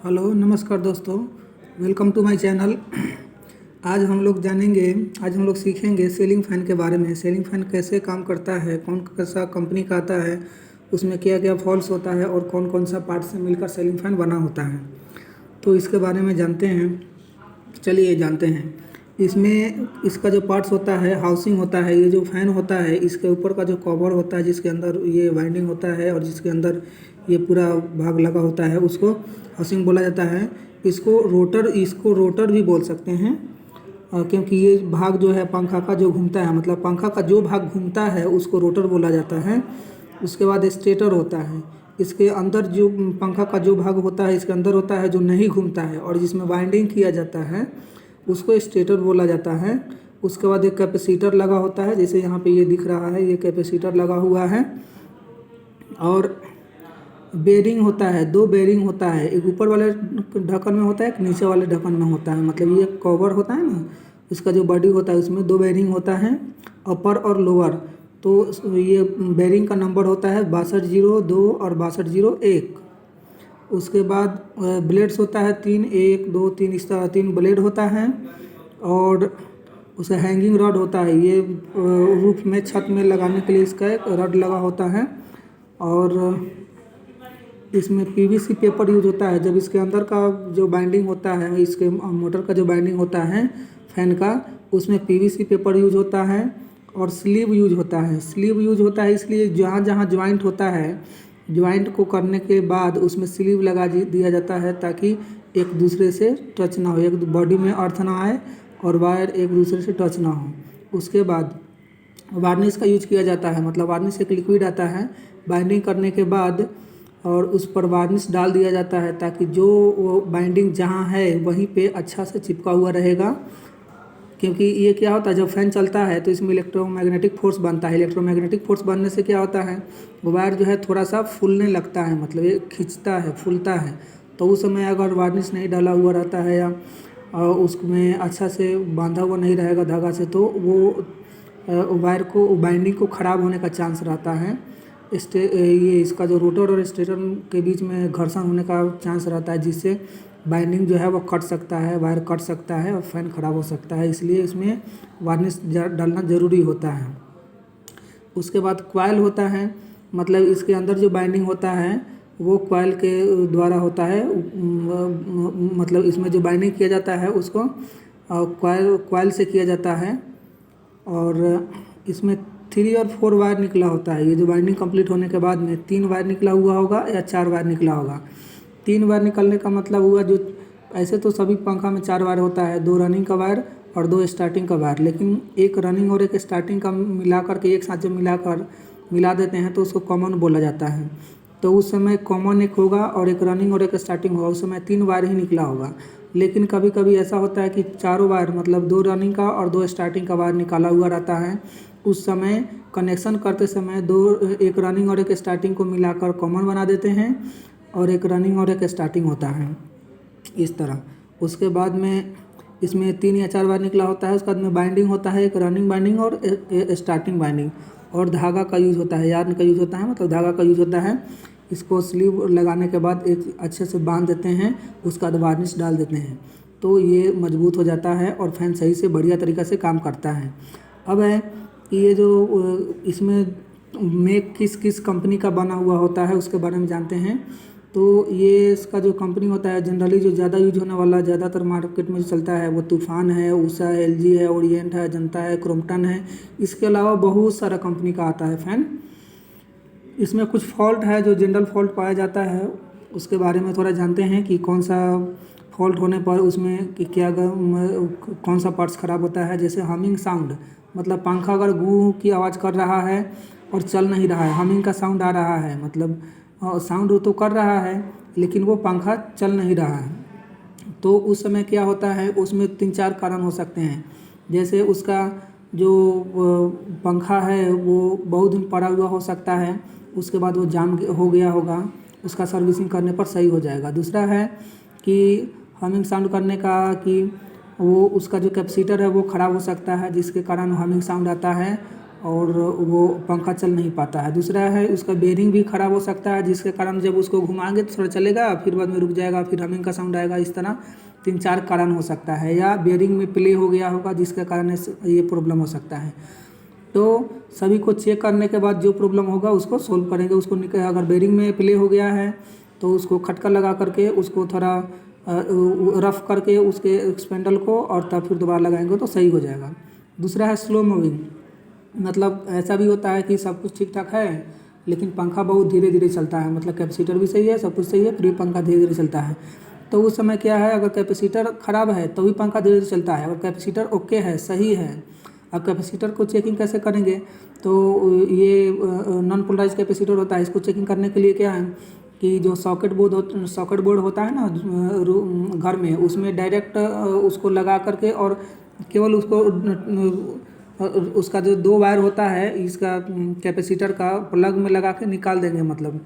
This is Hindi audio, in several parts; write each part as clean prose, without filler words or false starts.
हेलो नमस्कार दोस्तों। Welcome to my channel. आज हम लोग सीखेंगे सीलिंग फ़ैन के बारे में। सीलिंग फ़ैन कैसे काम करता है, कौन कैसा कंपनी का आता है, उसमें क्या क्या फॉल्ट्स होता है और कौन कौन सा पार्ट से मिलकर सीलिंग फ़ैन बना होता है, तो इसके बारे में जानते हैं। चलिए जानते हैं। इसमें इसका जो पार्ट्स होता है, हाउसिंग होता है, ये जो फ़ैन होता है इसके ऊपर का जो कवर होता है जिसके अंदर ये वाइंडिंग होता है और जिसके अंदर ये पूरा भाग लगा होता है उसको हाउसिंग बोला जाता है। इसको रोटर भी बोल सकते हैं, क्योंकि ये भाग जो है पंखा का जो घूमता है, मतलब पंखा का जो भाग घूमता है उसको रोटर बोला जाता है। उसके बाद स्टेटर होता है। इसके अंदर जो पंखा का जो भाग होता है इसके अंदर होता है जो नहीं घूमता है और जिसमें वाइंडिंग किया जाता है उसको स्टेटर बोला जाता है। उसके बाद एक कैपेसिटर लगा होता है, जैसे यहाँ पे ये दिख रहा है, ये कैपेसिटर लगा हुआ है। और बेरिंग होता है, दो बेरिंग होता है, एक ऊपर वाले ढक्कन में होता है, एक नीचे वाले ढक्कन में होता है। मतलब ये कवर होता है ना, इसका जो बॉडी होता है उसमें दो बेरिंग होता है, अपर और लोअर। तो ये बेरिंग का नंबर होता है 6202 और 6201। उसके बाद ब्लेड्स होता है तीन, एक दो तीन, इस तरह तीन ब्लेड होता है। और उसे हैंगिंग रॉड होता है, ये रूफ में छत में लगाने के लिए इसका एक रॉड लगा होता है। और इसमें पीवीसी पेपर यूज होता है। जब इसके अंदर का जो बाइंडिंग होता है, इसके मोटर का जो बाइंडिंग होता है फैन का, उसमें पीवीसी पेपर यूज होता है। और स्लीव यूज होता है। स्लीव यूज होता है इसलिए जहाँ जहाँ ज्वाइंट होता है, ज्वाइंट को करने के बाद उसमें स्लीव लगा दिया जाता है ताकि एक दूसरे से टच ना हो, एक बॉडी में अर्थ ना आए और वायर एक दूसरे से टच ना हो। उसके बाद वार्निश का यूज किया जाता है, मतलब वार्निश एक लिक्विड आता है बाइंडिंग करने के बाद, और उस पर वार्निश डाल दिया जाता है ताकि जो वो बाइंडिंग जहाँ है वहीं पे अच्छा से चिपका हुआ रहेगा। क्योंकि ये क्या होता है, जब फैन चलता है तो इसमें इलेक्ट्रोमैग्नेटिक फोर्स बनता है। इलेक्ट्रोमैग्नेटिक फोर्स बनने से क्या होता है, वायर जो है थोड़ा सा फूलने लगता है, मतलब ये खींचता है, फूलता है। तो उस समय अगर वार्निश नहीं डाला हुआ रहता है या उसमें अच्छा से बांधा हुआ नहीं रहेगा धागा से, तो वो वायर को, बाइंडिंग को ख़राब होने का चांस रहता है। ये इसका जो रोटर और स्टेटर के बीच में घर्षण होने का चांस रहता है, जिससे बाइंडिंग जो है वो कट सकता है, वायर कट सकता है और फैन ख़राब हो सकता है। इसलिए इसमें वार्निश डालना ज़रूरी होता है। उसके बाद कॉइल होता है, मतलब इसके अंदर जो बाइंडिंग होता है वो कॉइल के द्वारा होता है। मतलब इसमें जो बाइंडिंग किया जाता है उसको कॉइल से किया जाता है। और इसमें 3 और 4 वायर निकला होता है। ये जो बाइंडिंग कंप्लीट होने के बाद में 3 वायर निकला हुआ होगा या 4 वायर निकला होगा। 3 वायर निकलने का मतलब हुआ, जो ऐसे तो सभी पंखा में 4 वायर होता है, 2 रनिंग का वायर और 2 स्टार्टिंग का वायर, लेकिन एक रनिंग और एक स्टार्टिंग का मिलाकर के एक साथ जब मिला देते हैं तो उसको कॉमन बोला जाता है। तो उस समय कॉमन एक होगा और एक रनिंग और एक स्टार्टिंग होगा, उस समय 3 वायर ही निकला होगा। लेकिन कभी कभी ऐसा होता है कि चारों वायर, मतलब 2 रनिंग का और 2 स्टार्टिंग का वायर निकाला हुआ रहता है। उस समय कनेक्शन करते समय एक रनिंग और एक स्टार्टिंग को मिलाकर कॉमन बना देते हैं और एक रनिंग और एक स्टार्टिंग होता है, इस तरह। उसके बाद में इसमें 3 या 4 बार निकला होता है। उसके बाद में बाइंडिंग होता है, एक रनिंग बाइंडिंग और स्टार्टिंग बाइंडिंग। और धागा का यूज़ होता है, यार्न का यूज़ होता है, मतलब धागा का यूज़ होता है। इसको स्लीव लगाने के बाद एक अच्छे से बांध देते हैं, उसका बाद वार्निश डाल देते हैं, तो ये मजबूत हो जाता है और फैन सही से बढ़िया तरीक़ा से काम करता है। अब है कि ये जो इसमें मेक किस किस कंपनी का बना हुआ होता है उसके बारे में जानते हैं। तो ये इसका जो कंपनी होता है, जनरली जो ज़्यादा यूज होने वाला, ज़्यादातर मार्केट में जो चलता है वो तूफ़ान है, उषा है, एलजी है, ओरिएंट है, अजंता है, क्रॉम्पटन है। इसके अलावा बहुत सारा कंपनी का आता है फ़ैन। इसमें कुछ फॉल्ट है, जो जनरल फॉल्ट पाया जाता है उसके बारे में थोड़ा जानते हैं कि कौन सा फॉल्ट होने पर उसमें कि क्या कौन सा पार्ट्स ख़राब होता है। जैसे हमिंग साउंड, मतलब पंखा अगर गू की आवाज़ कर रहा है और चल नहीं रहा है, हमिंग का साउंड आ रहा है, मतलब साउंड तो कर रहा है लेकिन वो पंखा चल नहीं रहा है, तो उस समय क्या होता है, उसमें 3-4 कारण हो सकते हैं। जैसे उसका जो पंखा है वो बहुत दिन पड़ा हुआ हो सकता है, उसके बाद वो जाम हो गया होगा, उसका सर्विसिंग करने पर सही हो जाएगा। दूसरा है कि हमिंग साउंड करने का, कि वो उसका जो कैपेसिटर है वो ख़राब हो सकता है, जिसके कारण हमिंग साउंड आता है। और वो पंखा चल नहीं पाता है। दूसरा है उसका बेयरिंग भी ख़राब हो सकता है, जिसके कारण जब उसको घुमाएंगे तो थोड़ा चलेगा, फिर बाद में रुक जाएगा, फिर हमिंग का साउंड आएगा। इस तरह 3-4 कारण हो सकता है, या बेयरिंग में प्ले हो गया होगा जिसके कारण ये प्रॉब्लम हो सकता है। तो सभी को चेक करने के बाद जो प्रॉब्लम होगा उसको सोल्व करेंगे। उसको अगर बेयरिंग में प्ले हो गया है तो उसको खटका लगा करके उसको थोड़ा रफ करके उसके एक्सपेंडल को, और तब फिर दोबारा लगाएंगे तो सही हो जाएगा। दूसरा है स्लो मूविंग, मतलब ऐसा भी होता है कि सब कुछ ठीक ठाक है लेकिन पंखा बहुत धीरे धीरे चलता है, मतलब कैपेसिटर भी सही है, सब कुछ सही है, फिर भी पंखा धीरे धीरे चलता है। तो उस समय क्या है, अगर कैपेसिटर ख़राब है तो भी पंखा धीरे धीरे चलता है। अगर कैपेसिटर ओके है, सही है, अब कैपेसिटर को चेकिंग कैसे करेंगे, तो ये नॉन पोलराइज कैपेसिटर होता है। इसको चेकिंग करने के लिए क्या है कि जो सॉकेट बोर्ड होता है ना घर में, उसमें डायरेक्ट उसको लगा करके और केवल उसका जो 2 वायर होता है इसका कैपेसिटर का, प्लग में लगा के निकाल देंगे, मतलब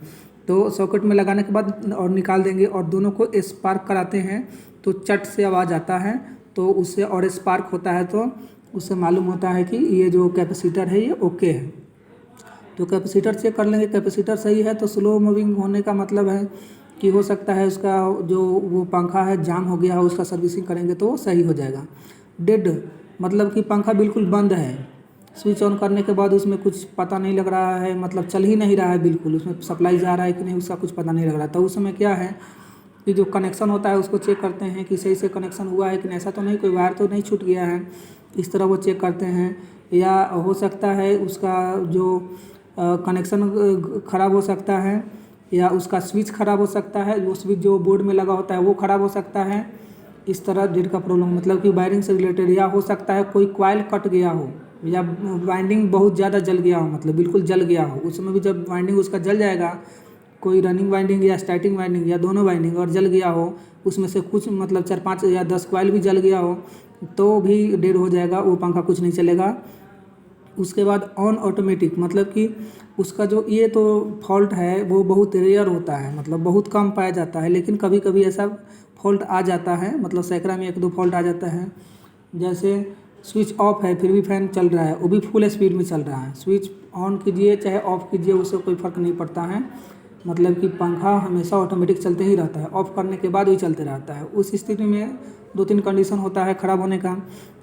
तो सॉकेट में लगाने के बाद और निकाल देंगे और दोनों को स्पार्क कराते हैं तो चट से आवाज़ आता है, तो उससे और स्पार्क होता है तो उससे मालूम होता है कि ये जो कैपेसिटर है ये ओके है। तो कैपेसिटर चेक कर लेंगे, कैपेसिटर सही है तो स्लो मूविंग होने का मतलब है कि हो सकता है उसका जो वो पंखा है जाम हो गया हो, उसका सर्विसिंग करेंगे तो वो सही हो जाएगा। डेड मतलब कि पंखा बिल्कुल बंद है, स्विच ऑन करने के बाद उसमें कुछ पता नहीं लग रहा है, मतलब चल ही नहीं रहा है बिल्कुल, उसमें सप्लाई जा रहा है कि नहीं उसका कुछ पता नहीं लग रहा। तो उस समय क्या है कि जो कनेक्शन होता है उसको चेक करते हैं कि सही से कनेक्शन हुआ है कि नहीं, ऐसा तो नहीं कोई वायर तो नहीं छूट गया है, इस तरह वो चेक करते हैं। या हो सकता है उसका जो कनेक्शन ख़राब हो सकता है, या उसका स्विच ख़राब हो सकता है, वो स्विच जो बोर्ड में लगा होता है वो ख़राब हो सकता है। इस तरह डेड का प्रॉब्लम मतलब कि वायरिंग से रिलेटेड, या हो सकता है कोई कॉइल कट गया हो या वाइंडिंग बहुत ज़्यादा जल गया हो, मतलब बिल्कुल जल गया हो। उस समय भी जब वाइंडिंग उसका जल जाएगा, कोई रनिंग वाइंडिंग या स्टार्टिंग वाइंडिंग या दोनों वाइंडिंग और जल गया हो, उसमें से कुछ मतलब 4-5 या 10 कॉइल भी जल गया हो तो भी डेड हो जाएगा, वो पंखा कुछ नहीं चलेगा। उसके बाद ऑन ऑटोमेटिक मतलब कि उसका जो ये तो फॉल्ट है वो बहुत रेयर होता है, मतलब बहुत कम पाया जाता है, लेकिन कभी कभी ऐसा फॉल्ट आ जाता है, मतलब सैकड़ा में 1-2 फॉल्ट आ जाता है। जैसे स्विच ऑफ है फिर भी फ़ैन चल रहा है, वो भी फुल स्पीड में चल रहा है, स्विच ऑन कीजिए चाहे ऑफ़ कीजिए उससे कोई फ़र्क नहीं पड़ता है, मतलब कि पंखा हमेशा ऑटोमेटिक चलते ही रहता है, ऑफ़ करने के बाद भी चलते रहता है। उस स्थिति में 2-3 कंडीशन होता है ख़राब होने का।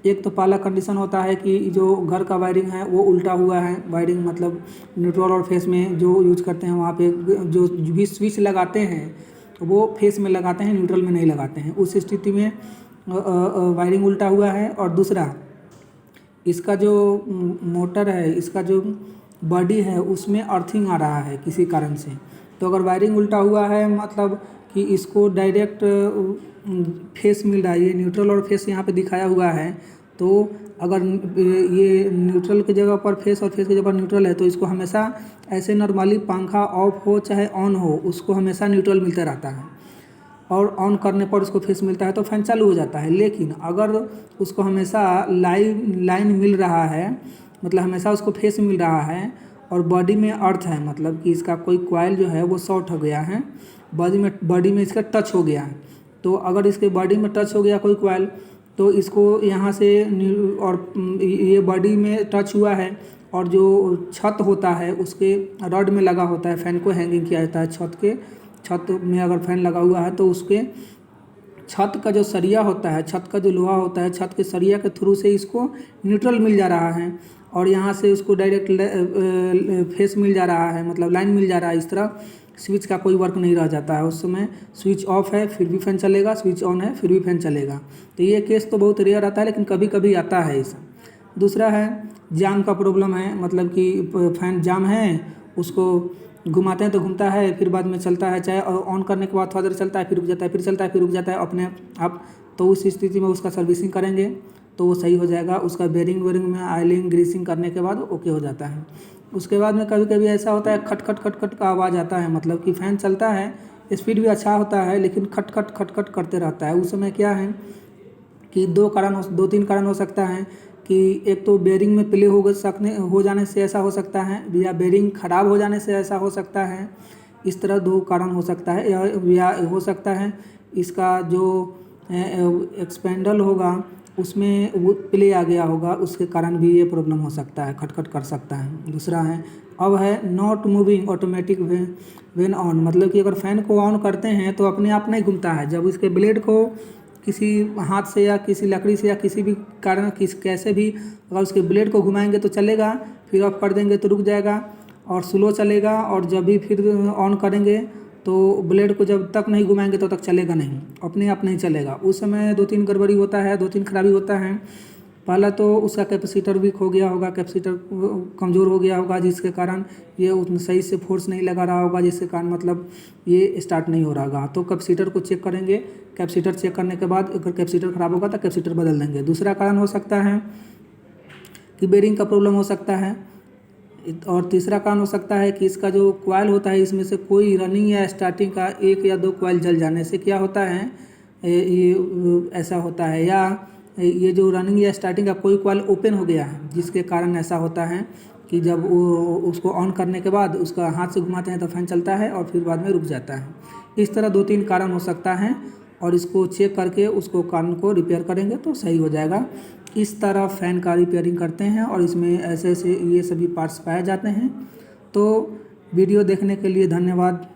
एक तो पहला कंडीशन होता है कि जो घर का वायरिंग है वो उल्टा हुआ है, वायरिंग मतलब न्यूट्रल और फेस में जो यूज करते हैं वहाँ पे जो भी स्विच लगाते हैं वो फेस में लगाते हैं, न्यूट्रल में नहीं लगाते हैं। उस स्थिति में वायरिंग उल्टा हुआ है। और दूसरा इसका जो मोटर है, इसका जो बॉडी है उसमें अर्थिंग आ रहा है किसी कारण से। तो अगर वायरिंग उल्टा हुआ है मतलब कि इसको डायरेक्ट फेस मिल रहा है, ये न्यूट्रल और फेस यहाँ पे दिखाया हुआ है, तो अगर ये न्यूट्रल की जगह पर फेस और फेस की जगह पर न्यूट्रल है तो इसको हमेशा ऐसे नॉर्मली पंखा ऑफ हो चाहे ऑन हो उसको हमेशा न्यूट्रल मिलता रहता है, और ऑन करने पर उसको फेस मिलता है तो फैन चालू हो जाता है। लेकिन अगर उसको हमेशा लाइन मिल रहा है, मतलब हमेशा उसको फेस मिल रहा है और बॉडी में अर्थ है, मतलब कि इसका कोई कॉइल जो है वो शॉर्ट हो गया है, बॉडी में इसका टच हो गया है, तो अगर इसके बॉडी में टच हो गया कोई कॉइल तो इसको यहाँ से और ये बॉडी में टच हुआ है और जो छत होता है उसके रॉड में लगा होता है, फैन को हैंगिंग किया जाता है छत में अगर फैन लगा हुआ है तो उसके छत का जो सरिया होता है, छत का जो लोहा होता है, छत के सरिया के थ्रू से इसको न्यूट्रल मिल जा रहा है और यहाँ से उसको डायरेक्ट फेस मिल जा रहा है, मतलब लाइन मिल जा रहा है। इस तरह स्विच का कोई वर्क नहीं रह जाता है, उस समय स्विच ऑफ है फिर भी फैन चलेगा, स्विच ऑन है फिर भी फैन चलेगा। तो ये केस तो बहुत रेयर आता है लेकिन कभी कभी आता है ऐसा। दूसरा है जाम का प्रॉब्लम है, मतलब कि फैन जाम है, उसको घुमाते हैं तो घूमता है फिर बाद में चलता है, चाहे ऑन करने के बाद थोड़ा देर चलता है फिर रुक जाता है, फिर चलता है फिर रुक जाता है अपने आप। तो उस स्थिति में उसका सर्विसिंग करेंगे तो वो सही हो जाएगा। उसका बेरिंग वेरिंग में ऑयलिंग ग्रीसिंग करने के बाद ओके हो जाता है। उसके बाद में कभी कभी ऐसा होता है खट खट खट खट का आवाज़ आता है, मतलब कि फ़ैन चलता है, स्पीड भी अच्छा होता है लेकिन खट खट खट खट करते रहता है। उस समय क्या है कि 2-3 कारण हो सकता है कि एक तो बेरिंग में प्ले हो जाने से ऐसा हो सकता है, या बेरिंग ख़राब हो जाने से ऐसा हो सकता है। इस तरह 2 कारण हो सकता है, या हो सकता है इसका जो एक्सपेंडल होगा उसमें वो प्ले आ गया होगा, उसके कारण भी ये प्रॉब्लम हो सकता है, खटखट कर सकता है। दूसरा है, अब है not moving automatic when on, मतलब कि अगर फ़ैन को ऑन करते हैं तो अपने आप नहीं घूमता है। जब इसके ब्लेड को किसी हाथ से या किसी लकड़ी से या किसी भी कारण कैसे भी अगर उसके ब्लेड को घुमाएंगे तो चलेगा, फिर ऑफ कर देंगे तो रुक जाएगा और स्लो चलेगा, और जब भी फिर ऑन करेंगे तो ब्लेड को जब तक नहीं घुमाएंगे तो तक चलेगा नहीं, अपने आप नहीं चलेगा। उस समय 2-3 गड़बड़ी होता है, 2-3 खराबी होता है। पहला तो उसका कैपेसिटर वीक हो गया होगा, कैपेसिटर कमज़ोर हो गया होगा, जिसके कारण ये उतना सही से फोर्स नहीं लगा रहा होगा, जिसके कारण मतलब ये स्टार्ट नहीं हो रहा होगा। तो कैपेसिटर को चेक करेंगे, कैपेसिटर चेक करने के बाद अगर कैपेसिटर ख़राब होगा तो कैपेसिटर बदल देंगे। दूसरा कारण हो सकता है कि बेरिंग का प्रॉब्लम हो सकता है, और तीसरा कारण हो सकता है कि इसका जो कॉइल होता है इसमें से कोई रनिंग या स्टार्टिंग का 1 या 2 कॉइल जल जाने से क्या होता है, ये ऐसा होता है। या ये जो रनिंग या स्टार्टिंग का कोई कॉइल ओपन हो गया है, जिसके कारण ऐसा होता है कि जब वो उसको ऑन करने के बाद उसका हाथ से घुमाते हैं तो फैन चलता है और फिर बाद में रुक जाता है। इस तरह 2-3 कारण हो सकता है, और इसको चेक करके उसको कारण को रिपेयर करेंगे तो सही हो जाएगा। इस तरह फ़ैन का रिपेयरिंग करते हैं, और इसमें ऐसे ऐसे ये सभी पार्ट्स पाए जाते हैं। तो वीडियो देखने के लिए धन्यवाद।